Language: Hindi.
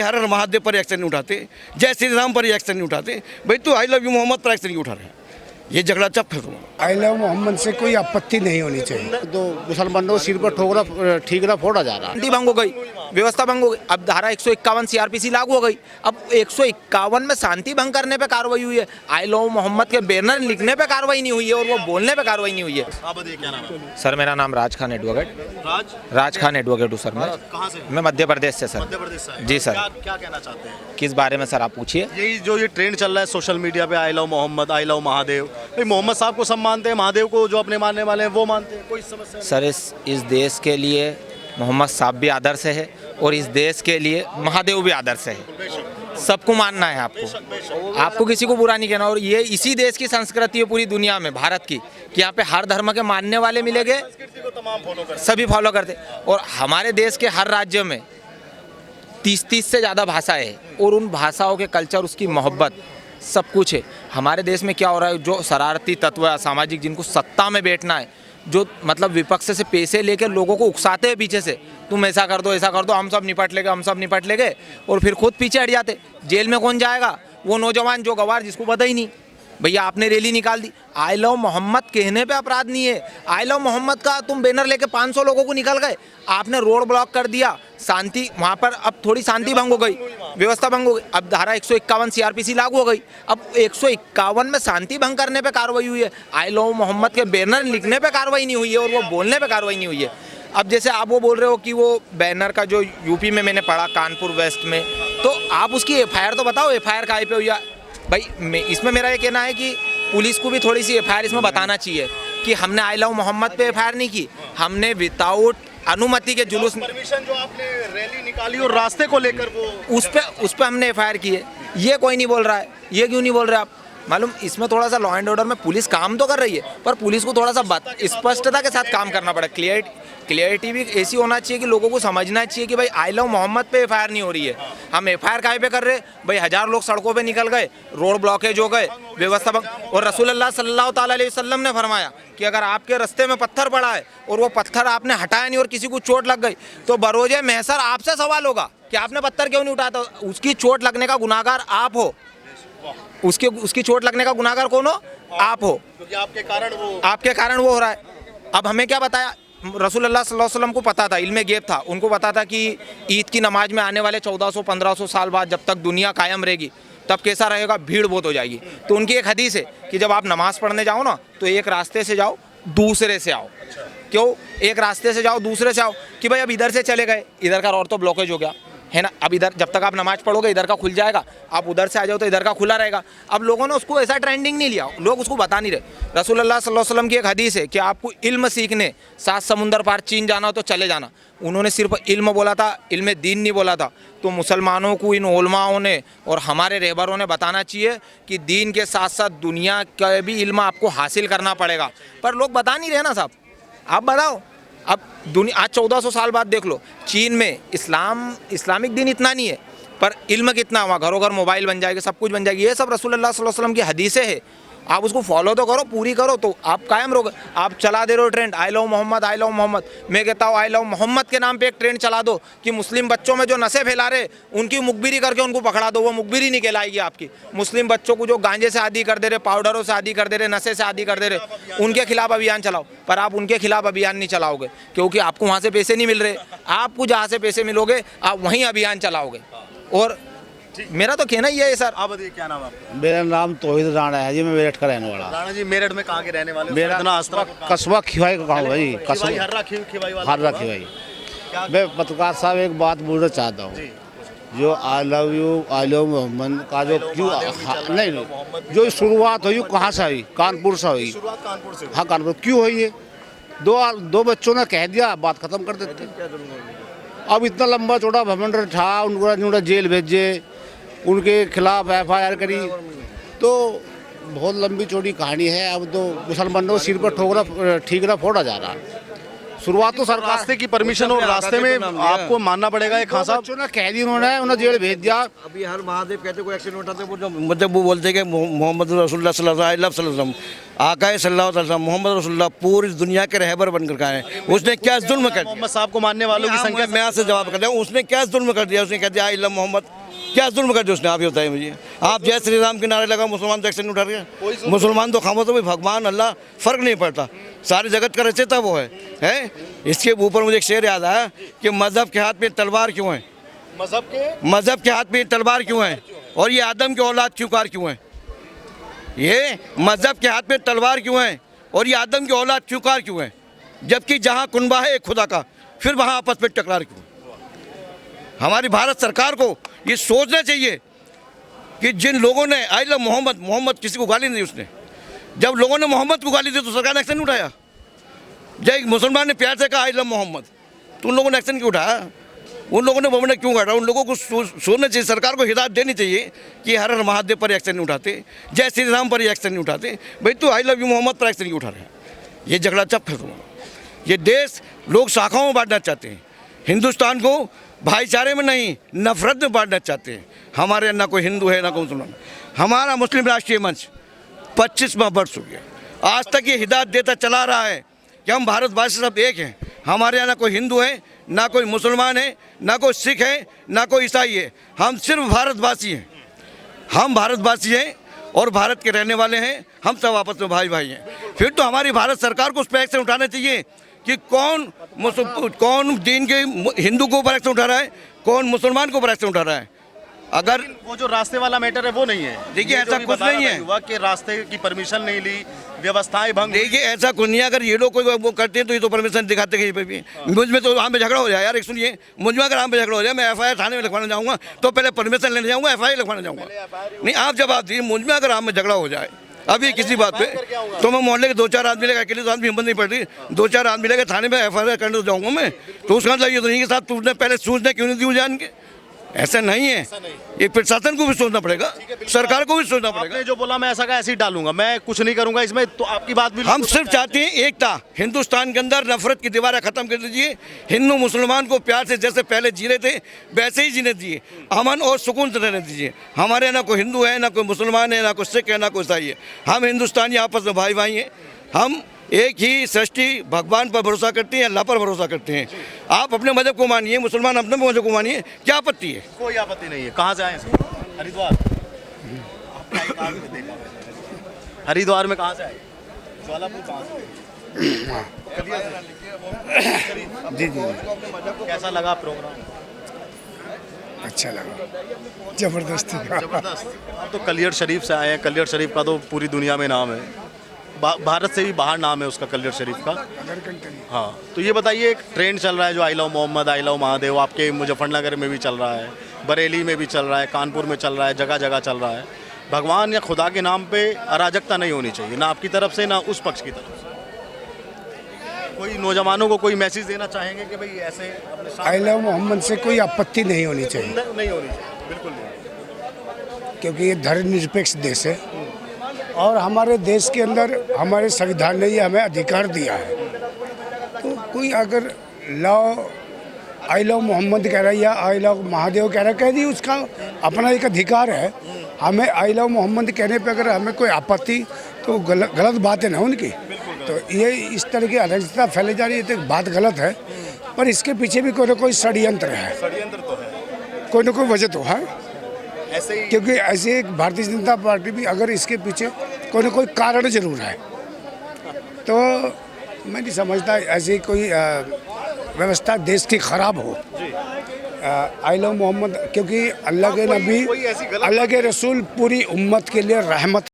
हर हर महादेव पर एक्शन नहीं उठाते, जय श्री राम पर एक्शन नहीं उठाते, भाई तो आई लव यू मोहम्मद पर एक्शन नहीं उठा रहे। ये झगड़ा जब खत्म हो। आई लव मोहम्मद से कोई आपत्ति नहीं होनी चाहिए। तो मुसलमानों को सिर पर ठोकरा ठीकरा फोड़ा जा रहा है। शांति भंग हो गई, व्यवस्था भंग हो गई। अब धारा 151 सीआरपीसी लागू हो गई। अब 151 में शांति भंग करने पे कार्रवाई हुई है, आई लव मोहम्मद के बैनर लिखने पे कार्रवाई नहीं हुई है और वो बोलने पे कार्रवाई नहीं हुई है। आप बताइए क्या नाम है? सर मेरा नाम राज खान एडवोकेट। राज खान एडवोकेट हूँ सर। कहाँ से? मैं मध्य प्रदेश से सर। मध्य प्रदेश से? जी सर। क्या कहना चाहते हैं? किस बारे में सर आप पूछिए। यही जो ये ट्रेंड चल रहा है सोशल मीडिया पे, I love Mohammad, I love Mahadev, भाई मोहम्मद साहब को सब मानते हैं, महादेव को जो अपने मानने वाले हैं वो मानते हैं, कोई समस्या सर इस देश के लिए मोहम्मद साहब भी आदर्श है और इस देश के लिए महादेव भी आदर्श है। सबको मानना है आपको किसी को बुरा नहीं कहना। और ये इसी देश की संस्कृति है पूरी दुनिया में, भारत की, कि यहाँ पे हर धर्म के मानने वाले मिलेंगे, सभी फॉलो करते। और हमारे देश के हर राज्य में 30 से ज़्यादा भाषाएं हैं और उन भाषाओं के कल्चर, उसकी मोहब्बत, सब कुछ है। हमारे देश में क्या हो रहा है, जो शरारती तत्व है, असामाजिक, जिनको सत्ता में बैठना है, जो मतलब विपक्ष से पैसे लेकर लोगों को उकसाते हैं पीछे से, तुम ऐसा कर दो, हम सब निपट लेंगे, और फिर खुद पीछे हट जाते। जेल में कौन जाएगा? वो नौजवान जो गवार, जिसको पता ही नहीं, भैया आपने रैली निकाल दी। आई लव मोहम्मद कहने पे अपराध नहीं है। आई लव मोहम्मद का तुम बैनर लेके 500 लोगों को निकल गए, आपने रोड ब्लॉक कर दिया, शांति वहाँ पर, अब थोड़ी शांति भंग हो गई, व्यवस्था भंग हो गई। अब धारा 151 सीआरपीसी लागू हो गई। अब 151 में शांति भंग करने पे कार्रवाई हुई है, आई लव मोहम्मद के बैनर लिखने पे कार्रवाई नहीं हुई है और वो बोलने पे कार्रवाई नहीं हुई है। अब जैसे आप वो बोल रहे हो कि वो बैनर का जो यूपी में मैंने पढ़ा, कानपुर वेस्ट में, तो आप उसकी FIR तो बताओ, FIR कहाँ पे हुई है भाई? इसमें मेरा ये कहना है कि पुलिस को भी थोड़ी सी FIR इसमें बताना चाहिए कि हमने आई लव मोहम्मद पे FIR नहीं की, हमने विदाउट अनुमति के जुलूस, परमिशन जो आपने रैली निकाली और रास्ते को लेकर वो उस पे हमने FIR की है। ये कोई नहीं बोल रहा है, ये क्यों नहीं बोल रहे आप? मालूम, इसमें थोड़ा सा लॉ एंड ऑर्डर में पुलिस काम तो कर रही है, पर पुलिस को थोड़ा सा स्पष्टता के साथ काम करना पड़ेगा। क्लियरिटी भी ऐसी होना चाहिए कि लोगों को समझना चाहिए कि भाई आई लव मोहम्मद पे FIR नहीं हो रही है, हम FIR काहे पे कर रहे हैं भाई? 1000 लोग सड़कों पे निकल गए, रोड ब्लॉकेज हो गए, व्यवस्था भंग। और रसूलुल्लाह सल्लल्लाहु ताला अलैहि वसल्लम ने फरमाया कि अगर आपके रास्ते में पत्थर पड़ा है और वो पत्थर आपने हटाया नहीं और किसी को चोट लग गई, तो बरोजे महशर आपसे सवाल होगा कि आपने पत्थर क्यों नहीं उठाया। उसकी चोट लगने का गुनाहगार आप हो, उसकी चोट लगने का गुनाहगार कौन हो? आप हो, क्योंकि आपके कारण वो हो रहा है। अब हमें क्या बताया? रसूलुल्लाह सल्लल्लाहु अलैहि वसल्लम को पता था, इल्मे गैब था, उनको पता था कि ईद की नमाज में आने वाले 1400-1500 साल बाद जब तक दुनिया कायम रहेगी तब कैसा रहेगा, भीड़ बहुत हो जाएगी। तो उनकी एक हदीस है कि जब आप नमाज पढ़ने जाओ ना, तो एक रास्ते से जाओ, दूसरे से आओ। क्यों एक रास्ते से जाओ, दूसरे से आओ? कि भाई अब इधर से चले गए, इधर का रोड तो ब्लॉकेज हो गया है ना, अब इधर जब तक आप नमाज पढ़ोगे इधर का खुल जाएगा, आप उधर से आ जाओ तो इधर का खुला रहेगा। अब लोगों ने उसको ऐसा ट्रेंडिंग नहीं लिया, लोग उसको बता नहीं रहे। रसूलुल्लाह सल्लल्लाहु अलैहि वसल्लम की एक हदीस है कि आपको इल्म सीखने 7 समुंदर पार चीन जाना हो तो चले जाना। उन्होंने सिर्फ इल्म बोला था, इल्म दीन नहीं बोला था। तो मुसलमानों को, इन उलमाओं ने और हमारे रहबरों ने बताना चाहिए कि दीन के साथ साथ दुनिया का भी इल्म आपको हासिल करना पड़ेगा, पर लोग बता नहीं रहे ना साहब। आप बताओ, अब दुनिया आज 1400 साल बाद देख लो, चीन में इस्लामिक दिन इतना नहीं है, पर इल्म कितना हुआ, घरों घर मोबाइल बन जाएगा, सब कुछ बन जाएगी। ये सब रसूलुल्लाह सल्लल्लाहु अलैहि वसल्लम की हदीसें हैं, आप उसको फॉलो तो करो, पूरी करो, तो आप कायम रहोगे। आप चला दे रहे हो trend I love Mohammad, I love Mohammad. मैं कहता हूँ आई लव मोहम्मद के नाम पे एक ट्रेंड चला दो कि मुस्लिम बच्चों में जो नशे फैला रहे उनकी मुखबिरी करके उनको पकड़ा दो, वो मुखबिरी नहीं कहलाएगी आपकी। मुस्लिम बच्चों को जो गांजे से आदी कर दे रहे, पाउडरों से आदी कर दे रहे, नशे से आदी कर दे रहे, उनके खिलाफ अभियान चलाओ। पर आप उनके खिलाफ अभियान नहीं चलाओगे क्योंकि आपको वहाँ से पैसे नहीं मिल रहे। आपको जहाँ से पैसे मिलोगे आप वहीं अभियान चलाओगे। और मेरा तो कहना ही है सर। आप बताइए क्या नाम है आपका? मेरा नाम तौहीद राणा है जी, मैं मेरठ का रहने वाला। राणा जी, मेरठ में कहाँ के रहने वाले? मेरा कस्बा खिवाई का गाँव है जी, कस्बा हर्रा खिवाई। मैं पत्रकार साहब एक बात बोलना चाहता हूँ, जो I love you, I love Mohammad का जो क्यों नहीं जो शुरुआत हुई कहाँ से हुई? कानपुर से हुई। शुरुआत कानपुर से? हाँ कानपुर। क्यों हुई है? दो बच्चों ने कह दिया, बात खत्म कर देते। अब इतना लंबा चौड़ा भवंडर था, उनको जेल भेजे, उनके खिलाफ FIR करी, तो बहुत लंबी चौड़ी कहानी है। अब तो मुसलमानों को सिर पर ठोकरा ठीकरा फोड़ा जा रहा है। शुरुआत तो सरकार रास्ते की परमिशन और रास्ते में आपको मानना पड़ेगा। एक खान साहब बच्चों ने कह दी, उन्होंने जेल भेज दिया। अभी हर महादेव कहते कोई एक्सीडेंट उठाते वो जो मतलब वो बोलते कि मोहम्मद रसूलुल्लाह सल्लल्लाहु अलैहि वसल्लम आकाए सल्लल्लाहु अलैहि वसल्लम मोहम्मद रसूलुल्लाह पूरी दुनिया के रहबर बनकर का है। उसने क्या जुल्म कर दिया? मोहम्मद साहब को मानने वालों की संख्या मैं आपसे जवाब कर दूं, उसने क्या जुल्म कर दिया? उसने कह दिया इल्ला मोहम्मद, क्या जुल्म कर दिया उसने? आप ही बताइए मुझे। आप जय श्री राम के नारे लगा, मुसलमान तो एक्शन नहीं उठा रहे। मुसलमान तो खामो तो भाई भगवान अल्लाह फर्क नहीं पड़ता, सारे जगत का रचयिता वो है। इसके ऊपर मुझे एक शेर याद आया कि मजहब के हाथ में तलवार क्यों है? मजहब के हाथ में तलवार क्यों है? और ये आदम की औलाद क्यों है? ये मजहब के हाथ में तलवार क्यों है और ये आदम की औलाद क्यों है? जबकि जहाँ कुनबा है एक खुदा का, फिर वहाँ आपस में टकरार क्यों? हमारी भारत सरकार को ये सोचना चाहिए कि जिन लोगों ने आई लव मोहम्मद किसी को गाली नहीं दी उसने। जब लोगों ने मोहम्मद को गाली दी तो सरकार ने एक्शन नहीं उठाया। जब एक मुसलमान ने प्यार से कहा आई लव मोहम्मद तो उन लोगों ने एक्शन क्यों उठाया? उन लोगों ने मोहम्मद क्यों काटा? उन लोगों को सोचना चाहिए, सरकार को हिदायत देनी चाहिए कि हर हर महादेव पर एक्शन नहीं उठाते, जय श्री राम पर एक्शन नहीं उठाते। भाई तो आई लव यू मोहम्मद पर एक्शन नहीं उठा रहे हैं। ये झगड़ा चप खत्म हो। ये देश लोग शाखाओं में बांटना चाहते हैं, हिंदुस्तान को भाईचारे में नहीं नफरत में बांटना चाहते हैं। हमारे यहाँ ना कोई हिंदू है ना कोई मुसलमान। हमारा मुस्लिम राष्ट्रीय मंच 25वां वर्ष हो गया, आज तक ये हिदायत देता चला रहा है कि हम भारतवासी सब एक हैं। हमारे यहाँ ना कोई हिंदू है ना कोई मुसलमान है ना कोई सिख है ना कोई ईसाई है, हम सिर्फ भारतवासी हैं। हम भारतवासी हैं और भारत के रहने वाले हैं, हम सब आपस में भाई भाई हैं। फिर तो हमारी भारत सरकार को उस पर एक्शन उठाना चाहिए कि कौन दीन के हिंदू को ऊपर एक्शन उठा रहा है, कौन मुसलमान को ऊपर एक्शन उठा रहा है। अगर वो जो रास्ते वाला मैटर है वो नहीं है। देखिए ऐसा कुछ नहीं है हुआ कि रास्ते की परमिशन नहीं ली, व्यवस्थाएं भंग। देखिए ऐसा कुछ नहीं है। अगर ये लोग कोई वो करते हैं तो ये तो परमिशन दिखाते कहीं पे भी। मुझ में तो वहाँ पे झगड़ा हो जाए यार। एक सुनिए, मुझ में अगर वहाँ पे झगड़ा हो जाए मैं FIR थाने में लिखवाना जाऊँगा तो पहले परमिशन लेने जाऊँगा, FIR लिखवाना जाऊँगा। नहीं आप जवाब दीजिए, मुझ में अगर में झगड़ा हो जाए अभी किसी बात पे तो मैं मोहल्ले के 2-4 आदमी लेकर, अकेले तो आदमी हिम्मत नहीं पड़ रही, 2-4 आदमी लेकर थाने में FIR करने तो जाऊँगा मैं। तो उसका मतलब ये तो नहीं कि साहब तुमने पहले सूचना क्यों नहीं दी जान के? ऐसा नहीं है। ये प्रशासन को भी सोचना पड़ेगा, सरकार को भी सोचना पड़ेगा। आपने जो बोला मैं ऐसा का ऐसे ही डालूंगा, मैं कुछ नहीं करूंगा इसमें, तो आपकी बात भी हम सिर्फ चाहते हैं एकता। हिंदुस्तान के अंदर नफरत की दीवारें खत्म कर दीजिए। हिंदू मुसलमान को प्यार से जैसे पहले जी रहे थे वैसे ही जीने दीजिए, अमन और सुकून से रहने दीजिए। हमारे यहाँ ना कोई हिंदू है ना कोई मुसलमान है ना कोई सिख है ना कोई ईसाई है। हम हिंदुस्तानी आपस में भाई भाई हैं। हम एक ही सृष्टि भगवान पर भरोसा करते हैं, अल्लाह पर भरोसा करते हैं। आप अपने मजहब को मानिए, मुसलमान अपने मजहब को मानिए, क्या आपत्ति है? कोई आपत्ति नहीं है। कहाँ से आए? हरिद्वार। हरिद्वार में कहाँ से आए? ज्वालापुर कहाँ से? जी जी कैसा लगा प्रोग्राम? अच्छा लगा, ज़बरदस्त। आप तो कलियर शरीफ से आए हैं। कलियर शरीफ का तो पूरी दुनिया में नाम है, भारत से भी बाहर नाम है उसका, कलियर शरीफ का। हाँ, तो ये बताइए, एक ट्रेंड चल रहा है जो I love Mohammad, I love Mahadev, आपके मुजफ्फरनगर में भी चल रहा है, बरेली में भी चल रहा है, कानपुर में चल रहा है, जगह जगह चल रहा है। भगवान या खुदा के नाम पे अराजकता नहीं होनी चाहिए, ना आपकी तरफ से ना उस पक्ष की तरफ से। कोई नौजवानों को कोई मैसेज देना चाहेंगे कि भाई ऐसे आई लव मोहम्मद से कोई आपत्ति नहीं होनी चाहिए, नहीं होनी चाहिए? बिल्कुल नहीं, क्योंकि ये धर्मनिरपेक्ष देश है और हमारे देश के अंदर हमारे संविधान ने ये हमें अधिकार दिया है। तो कोई अगर आई लव मोहम्मद कह रहा है या आई लव महादेव कह रहा है, कह दी, उसका अपना एक अधिकार है। हमें आई लव मोहम्मद कहने पे अगर हमें कोई आपत्ति तो गलत बात है ना उनकी। तो ये इस तरह की अराजकता फैले जा रही है, तो बात गलत है, पर इसके पीछे भी कोई ना कोई षड्यंत्र है, षड्यंत्र तो है, कोई ना कोई वजह तो है। ऐसे ही क्योंकि ऐसे एक भारतीय जनता पार्टी भी अगर इसके पीछे कोई ना कोई कारण जरूर है, तो मैं नहीं समझता ऐसी कोई व्यवस्था देश की खराब हो। आई लव मोहम्मद, क्योंकि अल्लाह के नबी, अल्लाह के रसूल पूरी उम्मत के लिए रहमत